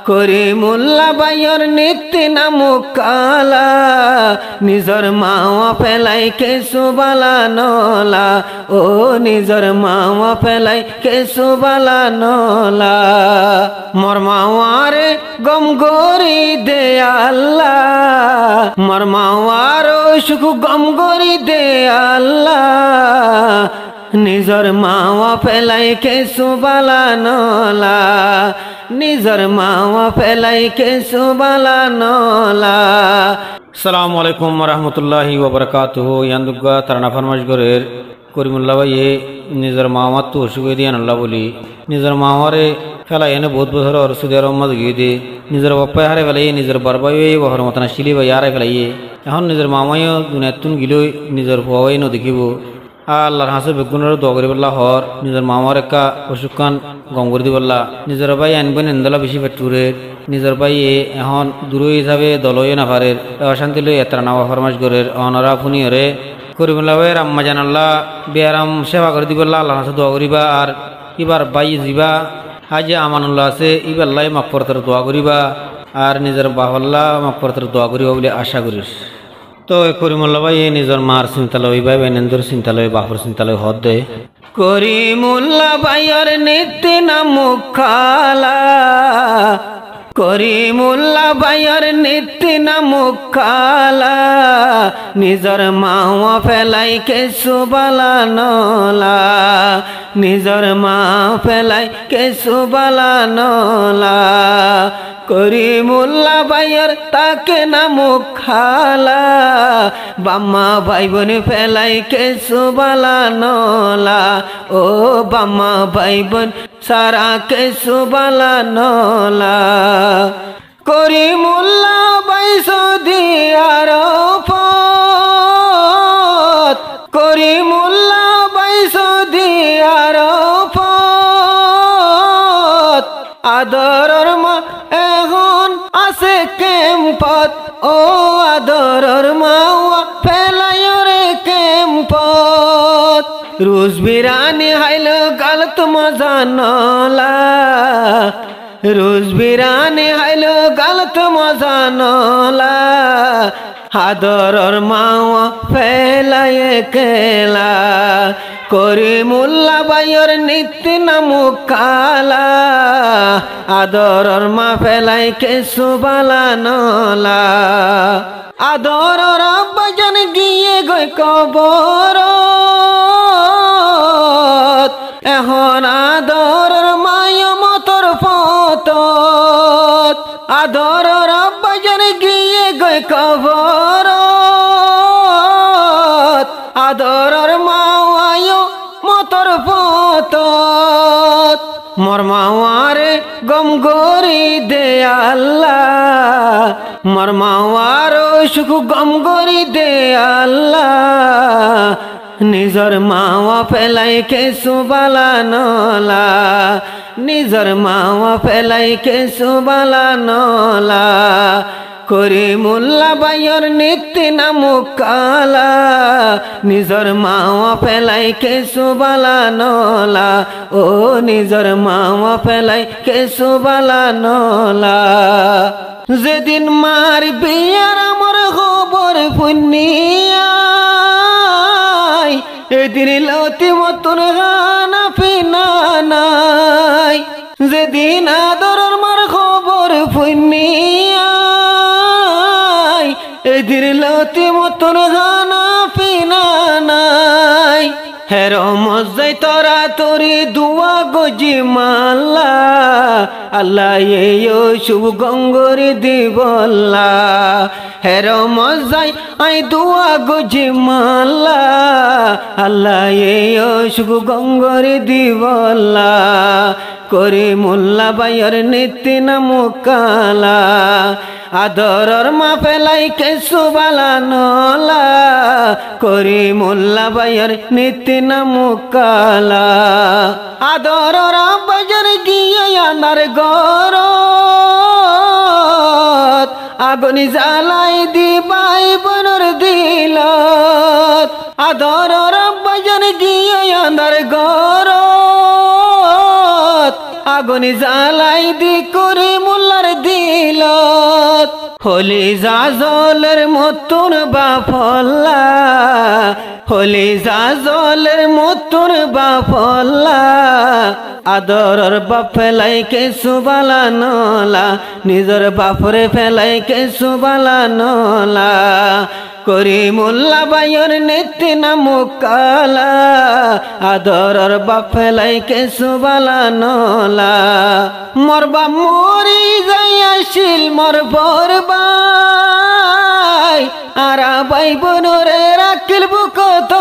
করিমুল্লাহ বাইর নীতি নামক কালা নিজর মাওয়া ফেলাই কেসু বালা নলা ও নিজর মাওয়া ফেলাই কেসু বালা নলা মোর মাওয়ারে গম গরি দে আল্লাহ মোর মাওয়ার সুখ গম গরি দে আল্লাহ নিজর মাওয়া ফেলাই কেসু বালা নলা নিজর মাওয়া ফেলাই কেসু বালা নলা। আসসালামু আলাইকুম ওয়া রাহমাতুল্লাহি ওয়া বারাকাতুহু। ইয়ান্দুগা তারানা ফরমাশ গরের করিমুল্লাহ ভাইয়ে নিজর মাওয়া তো সুগে দিয়ান আল্লাহ বলি নিজর মাওয়ারে ফেলাই এনে বহুত বছর আর সৌদি আরব মধ্যে গিয়ে দে নিজের বাপ্পায় হারে ফেলাই নিজের বারবাই বহর মতনা শিলি ভাই হারে ফেলাইয়ে এখন নিজের মামাইও দুনিয়াতুন গিলই নিজের হওয়াই ন দেখিব আল্লাহর হাসে বেগুনের দোয়া করি বললা হর নিজের মামার একটা অসুখান গম করে দি বললা নিজের ভাই আনবেন এন্দলা বেশি পেটুরে নিজের ভাই এখন দূর হিসাবে দলই না পারে অশান্তি লই এত নাওয়া ফরমাশ করে অনরা ফুনি হরে করিমুল্লাহ ভাই আম্মা জান আল্লাহ বেয়ারাম সেবা করে দি বললা আল্লাহর হাসে দোয়া করিবা আর এবার বাই যাবা আজ আমানুল্লাহ আছে ইবাল্লাই মাফরতের দোয়া করিবা আর নিজের বাহল্লা মাফরতের দোয়া করিবা বলে আশা করিস। তো করিমুল্লাহ ভাই নিজের মার চিন্তালয় ভাই বেনেন্দর চিন্তালয় বাপর চিন্তালয় হদ দে করিমুল্লাহ বাইর নীতি নামক কালা করিমুল্লাহ বাইর নীতি নামক কালা নিজর মাওয়া ফেলাই কেসু বালা নলা নিজর মা ফেলাই কেসু বালা নলা করিমুল্লাহ বাইর তাকে নামক খালা বাম্মা ভাই বোন ফেলাই কেসু বালা নলা ও বাম্মা ভাই বোন সারা কেসু বালা নলা করিমুল্লাহ বাই সৌদি আরব করিমুল্লাহ বাই সৌদি আরব আদরর মা এখন আছে কেম্পত ও আদরর মাওয়া ফেলাইরে কেম্পত রোজ বিরানি হাইল গালত মজা নলা রোজ বিরানি হাইল গালত মজা নলা আদরর মাওয়া ফেলাইয়ে কেলা করিমুল্লাহ বাইর নীতি নামক কালা আদরর মা ফেলাই কেসু বালা নলা আদরর আব্বাজান গিয়ে গই কবর এখন আদরর মায়া মতর পত আদরর আব্বাজান গিয়ে গই কবর আদরর মাওয়ায় মতর পত মোর মাওয়ারে গম গরি দে আল্লাহ মোর মাওয়ার সুখ গম গরি দে আল্লাহ নিজর মাওয়া ফেলাই কেসু বালা নলা নিজর মাওয়া ফেলাই কেসু বালা নলা করিমুল্লাহ বাইর নীতি নামক কালা নিজর মাওয়া ফেলাই কেসু বালা নলা ও নিজর মাওয়া ফেলাই কেসু বালা নলা যেদিন মার বিয়ার আমার খবর পুনিয়াই এদিন লতি মতন হানা পিনা নাই যেদিন আদরর মার খবর পুনিয়াই এদিন লতি মতন হানা পিনা নাই হের মজাই তরা তোরে দুয়া গজি মাল্লা আল্লাহ এও শুভ গঙ্গরে দিবল্লা হের মজাই আই দুয়া গজি মাল্লা আল্লাহ এও শুভ গঙ্গরে দিবল্লা করিমুল্লাহ বাইর নীতি নামক কালা আদরর মা ফেলাই কেসু বালা নলা করিমুল্লাহ বাইর নীতি নামক কালা আদরর বাজার গিয়ে আনার গর আগুনি জ্বালাই দিবাই বনর দিলত আদরর বাজার গিয়ে আনার গর আগুনি জ্বালাই দি করিমুল্লার হলি জাজলের মতন বাফল্লা হলি জাজলের মতন বাফল্লা আদরর বাপ ফেলাইকে সুবালা নলা নিজর বাপরে ফেলাইকে সুবালা নলা করিমুল্লাহ বাইর নেতি নামুকালা আদরর বাপ ফেলাইকে সুবালা নলা মরবা মরি যাই আসিল মর বরবাই আরা বাই বনরে রাখিল বুকত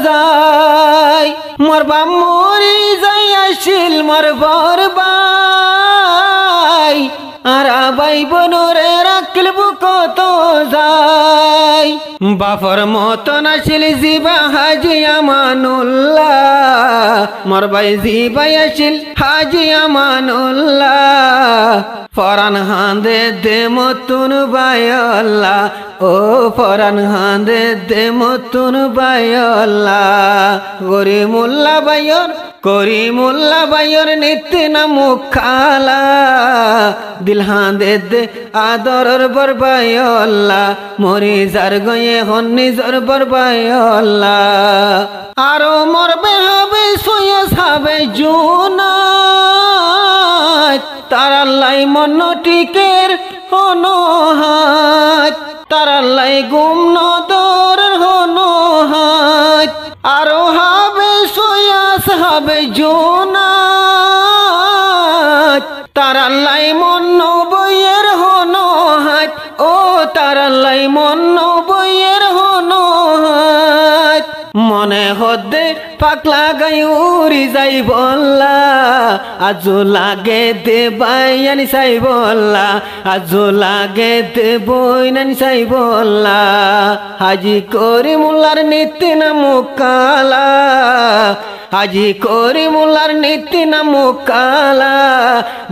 যাই মরবা মরি যাই আসিল মর বরবাই আরা বাই বনরে রাখিল বুকত যাই বাফর মতন আসিল জিবা হাজি আমানুল্লাহ মর by জিবাই Aseel Haji Amanullah Ferran হাঁদে দে মতুন বায়ল্লা ও ফরান হাঁদে দে মতুন বায়ল্লা করিমুল্লাহ বাইর নিত্য নামুখালা দিল হাঁদে দে আদরর বরবায়ল্লা মরি যার গয়ে হন নিজর বরবায়ল্লা আরো মরবে হবে সৈয়দ হবে জুনা তারাল্লাই মন্নটিকের হনহাত তারাল্লাই গুম নদর হনহাত আরো হবে সয়াস হবে জোনাত তারাল্লাই মন্ন বইয়ের হনহাত ও তারাল্লাই মন্ন বইয়ের হনহাত মনে হদে পাকলা গাই উড়ি যাই বললা আজো লাগে দে বাইয়ানি সাই বললা আজো লাগে দে বইনানি সাই বললা হাজি করিমুল্লাহর নীতি নামুকালা হাজি করিমুল্লাহর নীতি নামুকালা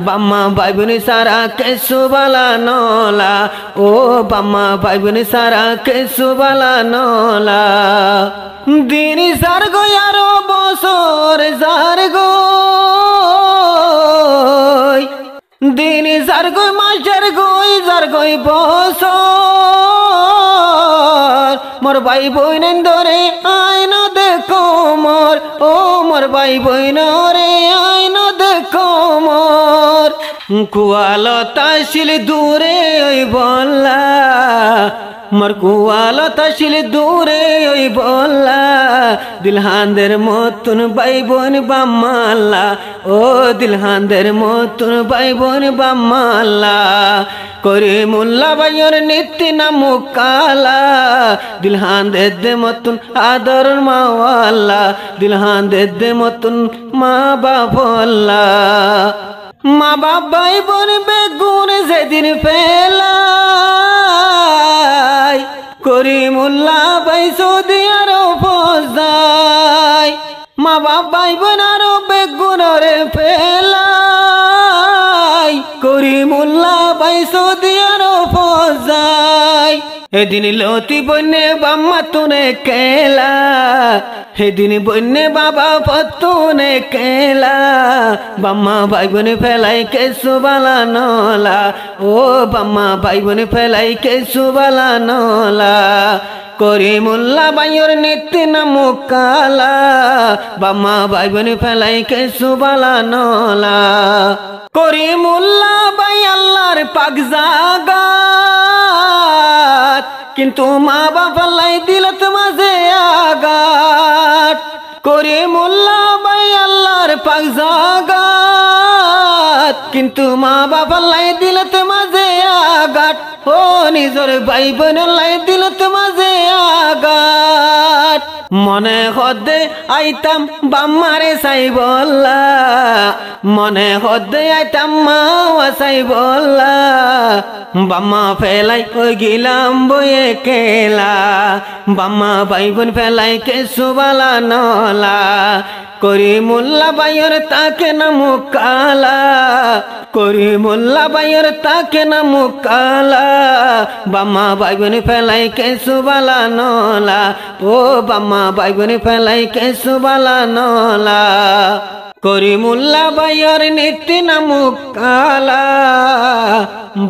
বাম্মা বাইবুনি সারা কে সুবালা নলা ও বাম্মা বাইবুনি সারা কে সুবালা নলা দিন সার গো আরো বছর যার গো দিন যার গো মাসের গই যার গই বছর মোর ভাই বইন ধরে আইন দেখো মোর ও মোর ভাই বইন রে আইন দেখো মোর কুয়ালতা শিল দূরে ওই বললা মোর কুয়ালতা শিল দূরে ওই বললা দিলহানদের মতন ভাই বোন বাম্মাল্লা ও দিলহানদের মতন ভাই বোন বাম্মাল্লা করিমুল্লাহ বাইর নীতি নামুকালা দিলহানদের দে মতন আদর মাওয়াল্লা দিলহানদের দে মতন মা বাবল্লা মা বাবাই বোন বেগুন যেদিন ফেলাই করিমুল্লাহ বাই সৌদি আরব যায় মা বাবাই বোন আরো বেগুন রে ফেলাই করিমুল্লাহ বাই সৌদি আরব যায় এদিন লতি বন্যে বাম্মা তুনে কেলা সেদিন বন্যে বাবা পতুনে কেলা বাম্মা ভাই বোনে ফেলাই কে সুবালা নলা ও বাম্মা ভাই বোনে ফেলাই কে সুবালা নলা করিমুল্লাহ বাইর নীতি নামুকালা বাম্মা ভাই বোনে ফেলাই কে সুবালা নলা করিমুল্লাহ বাই আল্লাহর পাক জাগাত কিন্তু মা বাবা লাই দিল মাঝে আগাত করিমুল্লাহ বাই আল্লাহর পাক জাগাত কিন্তু মা বাবা লাই দিল মাঝে আগাত ও নিজর ভাই বোন লাই দিল মাঝে আগাত মনে হদে আইতাম বাম্মারে সাই বললা মনে হদে আইতাম মাওয়া সাই বললা বাম্মা ফেলাই ওই গিলাম বয়ে কেলা বাম্মা ভাই বোন ফেলাই কে সুবালা নলা করিমুল্লাহ বাইর তাকে নামুকালা করিমুল্লাহ বাইর তাকে নামুকালা বাম্মা ভাই বোন ফেলাই কে সুবালা নলা ও বাম্মা ভাই বোন ফেলাই কে সুবালা নলা করিমুল্লা বাইয়ের নীতি নামুক কালা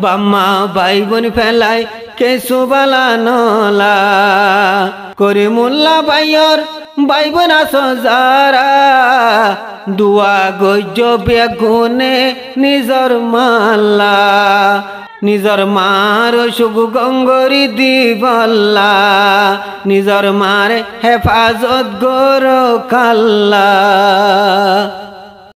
বাম্মা ভাই বোন ফেলাই কেসু বালা নলা করিমুল্লা বাইয়ের ভাই বোন আসো যারা দুয়া গজ্য বেগুনে নিজর মাল্লা নিজর মার শুভ গঙ্গরি দিবল্লা নিজর মার হেফাজত গর কাল্লা।